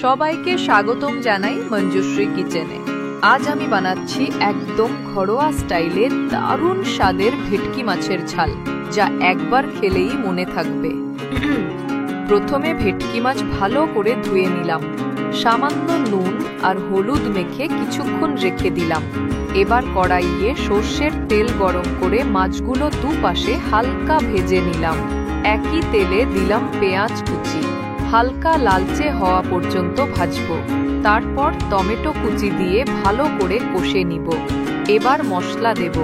সবাইকে স্বাগতম জানাই মঞ্জুশ্রী কিচেনে। আজ আমি বানাচ্ছি একদম ঘরোয়া স্টাইলে দারুণ স্বাদের ভেটকি মাছের ঝাল, যা একবার খেলেই মনে থাকবে। প্রথমে ভেটকি মাছ ভালো করে ধুয়ে নিলাম, সামান্য নুন আর হলুদ মেখে কিছুক্ষণ রেখে দিলাম। এবার কড়াইয়ে সর্ষের তেল গরম করে মাছগুলো দুপাশে হালকা ভেজে নিলাম। একই তেলে দিলাম পেঁয়াজ কুচি, হালকা লালচে হওয়া পর্যন্ত ভাজবো। তারপর টমেটো কুচি দিয়ে ভালো করে কষে নিব। এবার মশলা দেব,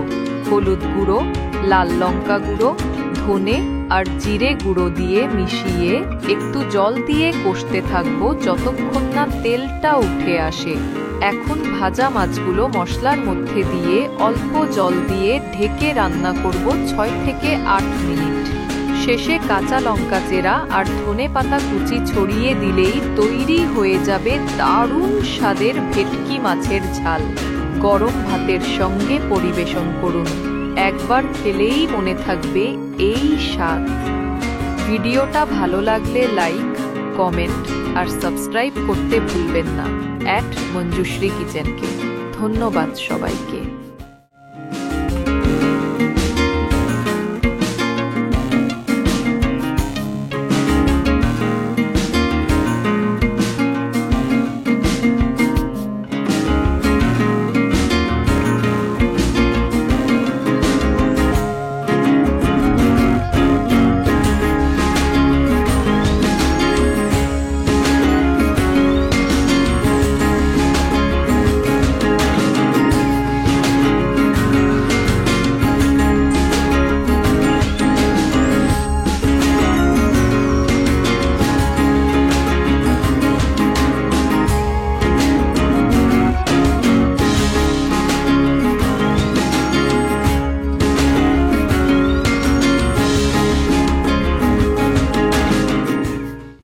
হলুদ গুঁড়ো, লাল লঙ্কা গুঁড়ো, ধনে আর জিরে গুঁড়ো দিয়ে মিশিয়ে একটু জল দিয়ে কষতে থাকবো যতক্ষণ না তেলটা উঠে আসে। এখন ভাজা মাছগুলো মশলার মধ্যে দিয়ে অল্প জল দিয়ে ঢেকে রান্না করব 6 থেকে 8 মিনিট। শেষে কাঁচা লঙ্কা চেরা আর ধনে পাতা কুচি ছড়িয়ে দিলেই তৈরি হয়ে যাবে দারুণ স্বাদের ভেটকি মাছের ঝাল। গরম ভাতের সঙ্গে পরিবেশন করুন, একবার খেলেই মনে থাকবে এই স্বাদ। ভিডিওটা ভালো লাগলে লাইক, কমেন্ট আর সাবস্ক্রাইব করতে ভুলবেন না। @মঞ্জুশ্রী কিচেনকে। ধন্যবাদ সবাইকে।